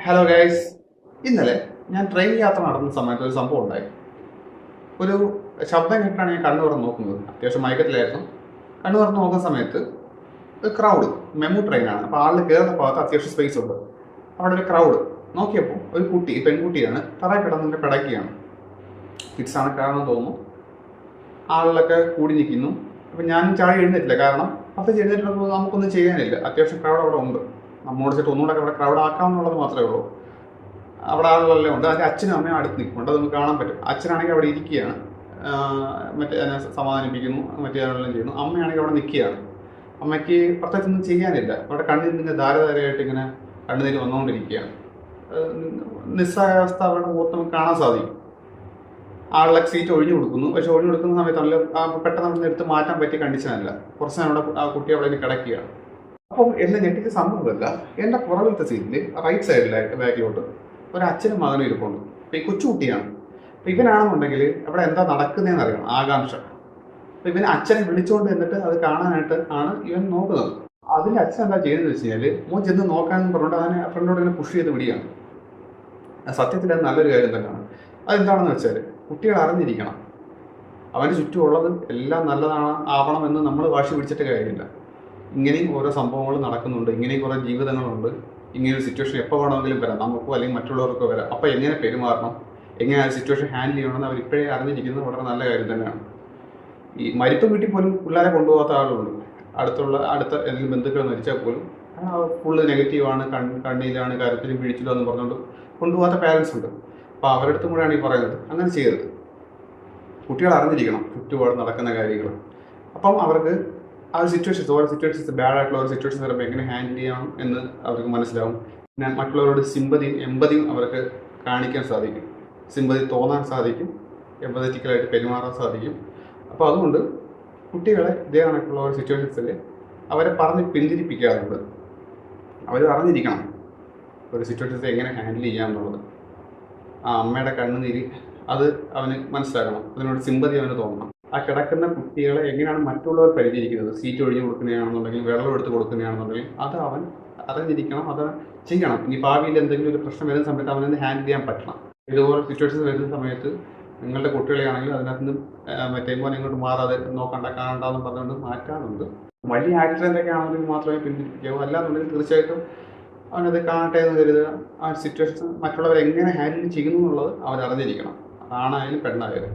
Hello guys. ഇന്നലെ ഞാൻ train യാത്ര നടന്ന സമയത്ത് ഒരു സംഭവം ഉണ്ടായി. ഒരു ശബ്ദം കേട്ടാണ് ഞാൻ കണ്ണു തുറന്ന് നോക്കുന്നത്. അത്യാവശ്യം മയക്കത്തിലായിരുന്നു. കണ്ണു തുറന്ന് നോക്കുന്ന സമയത്ത് ഒരു ക്രൗഡ്, മെമു ട്രെയിനാണ്, അപ്പോൾ ആളിൽ കയറുന്ന ഭാഗത്ത് അത്യാവശ്യം സ്പേസ് ഉണ്ട്. അവിടെ ഒരു ക്രൗഡ് നോക്കിയപ്പോൾ ഒരു കുട്ടി, പെൺകുട്ടിയാണ്, തറയിൽ കിടന്നിട്ട് പിടയ്ക്കുകയാണ്. കിഡ്സാണ് കാരണം തോന്നുന്നു. ആളിലൊക്കെ കൂടി നിൽക്കുന്നു. അപ്പം ഞാൻ ചാടി എഴുന്നേറ്റില്ല, കാരണം അപ്പോൾ എഴുന്നേറ്റപ്പോൾ നമുക്കൊന്നും ചെയ്യാനില്ല. അത്യാവശ്യം ക്രൗഡ് അവിടെ ഉണ്ട്. നമ്മോട് വെച്ചിട്ട് ഒന്നുകൂടെ അവിടെ ക്രൗഡ് ആക്കാമെന്നുള്ളത് മാത്രമേ ഉള്ളൂ. അവിടെ ആളുകളെല്ലാം ഉണ്ട്. അതിൻ്റെ അച്ഛനും അമ്മയും അടുത്ത് നിൽക്കുന്നുണ്ട്. അത് നമുക്ക് കാണാൻ പറ്റും. അച്ഛനാണെങ്കിൽ അവിടെ ഇരിക്കുകയാണ്, മറ്റേ അതിനെ സമാധാനിപ്പിക്കുന്നു, മറ്റേ ആളെല്ലാം ചെയ്യുന്നു. അമ്മയാണെങ്കിൽ അവിടെ നിൽക്കുകയാണ്. അമ്മയ്ക്ക് പ്രത്യേകിച്ചൊന്നും ചെയ്യാനില്ല. അവിടെ കണ്ണിൽ നിന്ന് ധാരധാരയായിട്ട് ഇങ്ങനെ കണ്ണുനീര് വന്നുകൊണ്ടിരിക്കുകയാണ്. നിസ്സഹായാവസ്ഥ അവരുടെ മുഖത്ത് നമുക്ക് കാണാൻ സാധിക്കും. ആളുടെ സീറ്റ് ഒഴിഞ്ഞു കൊടുക്കുന്നു. പക്ഷെ ഒഴിഞ്ഞു കൊടുക്കുന്ന സമയത്ത് നല്ല പെട്ടെന്ന് അവിടെ എടുത്ത് മാറ്റാൻ പറ്റിയ കണ്ടീഷനല്ല. കുറച്ച് നേരം അവിടെ ആ കുട്ടി അവിടെ കിടക്കുകയാണ്. അപ്പം എന്നെ ഞെട്ടിച്ച സംഭവമല്ല, എൻ്റെ പുറകിലത്തെ സീറ്റിൽ റൈറ്റ് സൈഡിലായിട്ട് ബാക്കിലോട്ട് ഒരു അച്ഛനും മകനും ഇരിപ്പുണ്ട്. അപ്പം ഈ കൊച്ചുകുട്ടിയാണ്. അപ്പം ഇവനാണെന്നുണ്ടെങ്കിൽ അവിടെ എന്താ നടക്കുന്നതെന്ന് അറിയണം, ആകാംക്ഷ. അപ്പം ഇവന് അച്ഛനെ വിളിച്ചുകൊണ്ട് എന്നിട്ട് അത് കാണാനായിട്ട് ആണ് ഇവൻ നോക്കുന്നത്. അതിൻ്റെ അച്ഛൻ എന്താ ചെയ്യുന്നത് വെച്ച് കഴിഞ്ഞാൽ, മോൻ ചെന്ന് നോക്കാമെന്ന് പറഞ്ഞിട്ട് അവനെ ഫ്രണ്ടോട് ഇങ്ങനെ പുഷ് ചെയ്ത് വിടുകയാണ്. സത്യത്തിൽ അത് നല്ലൊരു കാര്യം തന്നെയാണ്. അതെന്താണെന്ന് വെച്ചാൽ, കുട്ടികൾ അറിഞ്ഞിരിക്കണം അവൻ്റെ ചുറ്റുമുള്ളത് എല്ലാം നല്ലതാണ് ആവണമെന്ന് നമ്മൾ വാശി പിടിച്ചിട്ട് കാര്യമില്ല. ഇങ്ങനെയും ഓരോ സംഭവങ്ങൾ നടക്കുന്നുണ്ട്, ഇങ്ങനെയും കുറേ ജീവിതങ്ങളുണ്ട്. ഇങ്ങനെ ഒരു സിറ്റുവേഷൻ എപ്പോൾ വേണമെങ്കിലും വരാം, നമുക്കോ അല്ലെങ്കിൽ മറ്റുള്ളവർക്കോ വരാം. അപ്പോൾ എങ്ങനെ പെരുമാറണം, എങ്ങനെ ആ സിറ്റുവേഷൻ ഹാൻഡിൽ ചെയ്യണമെന്ന് അവരിപ്പോഴേ അറിഞ്ഞിരിക്കുന്നത് വളരെ നല്ല കാര്യം തന്നെയാണ്. ഈ മരിപ്പ് വീട്ടിൽ പോലും പിള്ളേരെ കൊണ്ടുപോകാത്ത ആളുകളുണ്ട്. അടുത്ത എന്തെങ്കിലും ബന്ധുക്കൾ മരിച്ചാൽ പോലും ഫുള്ള് നെഗറ്റീവാണ്, കണ്ണീരാണ്, കരത്തിലും പിഴിച്ചിലോ എന്ന് പറഞ്ഞുകൊണ്ട് കൊണ്ടുപോകാത്ത പാരൻസ് ഉണ്ട്. അപ്പോൾ അവരുടെ അടുത്തും കൂടെയാണ് ഈ പറയുന്നത്, അങ്ങനെ ചെയ്യരുത്. കുട്ടികൾ അറിഞ്ഞിരിക്കണം ചുറ്റുപാട് നടക്കുന്ന കാര്യങ്ങൾ. അപ്പം അവർക്ക് ആ സിറ്റുവേഷൻസ്, ഓരോ സിറ്റുവേഷൻസ്, ബാഡ് ആയിട്ടുള്ള ഓരോ സിറ്റുവേഷൻസ് വരുമ്പോൾ എങ്ങനെ ഹാൻഡിൽ ചെയ്യണം എന്ന് അവർക്ക് മനസ്സിലാവും. പിന്നെ മറ്റുള്ളവരോട് സിമ്പതിയും എമ്പതിയും അവർക്ക് കാണിക്കാൻ സാധിക്കും, സിമ്പതി തോന്നാൻ സാധിക്കും, എമ്പതറ്റിക്കലായിട്ട് പെരുമാറാൻ സാധിക്കും. അപ്പോൾ അതുകൊണ്ട് കുട്ടികളെ ഇതേ കണക്കുള്ള ഒരു സിറ്റുവേഷൻസിൽ അവരെ പറഞ്ഞ് പിന്തിരിപ്പിക്കാറുണ്ട്. അവർ അറിഞ്ഞിരിക്കണം ഒരു സിറ്റുവേഷൻസ് എങ്ങനെ ഹാൻഡിൽ ചെയ്യാമെന്നുള്ളത്. ആ അമ്മയുടെ കണ്ണുനീര് അത് അവന് മനസ്സിലാക്കണം, അതിനോട് സിമ്പതി അവന് തോന്നണം. ആ കിടക്കുന്ന കുട്ടികളെ എങ്ങനെയാണ് മറ്റുള്ളവർ പരിചരിക്കുന്നത്, സീറ്റ് ഒഴിഞ്ഞു കൊടുക്കുന്നതാണെന്നുണ്ടെങ്കിൽ, വെള്ളം എടുത്ത് കൊടുക്കുന്നതാണെന്നുണ്ടെങ്കിൽ, അത് അവൻ അറിഞ്ഞിരിക്കണം, അത് ചെയ്യണം. ഇനി ഭാവിയിൽ എന്തെങ്കിലും ഒരു പ്രശ്നം വരുന്ന സമയത്ത് അവനത് ഹാൻഡിൽ ചെയ്യാൻ പറ്റണം. ഇതുപോലെ സിറ്റുവേഷൻസ് വരുന്ന സമയത്ത് നിങ്ങളുടെ കുട്ടികളെയാണെങ്കിലും അതിനകത്ത് നിന്ന് മറ്റേ പോലെ ഇങ്ങോട്ട് മാറാതെ നോക്കണ്ട, കാണണ്ടെന്ന് പറഞ്ഞുകൊണ്ട് മാറ്റാറുണ്ട്. വലിയ ആക്സിഡൻ്റൊക്കെ ആണെങ്കിൽ മാത്രമേ പിന്തിരിപ്പിക്കാവൂ. അല്ലാന്നുണ്ടെങ്കിൽ തീർച്ചയായിട്ടും അവനത് കാണട്ടെ എന്ന് കരുതുക. ആ സിറ്റുവേഷൻ മറ്റുള്ളവർ എങ്ങനെ ഹാൻഡിൽ ചെയ്യുന്നു എന്നുള്ളത് അവരറിഞ്ഞിരിക്കണം, ആണായാലും പെണ്ണായാലും.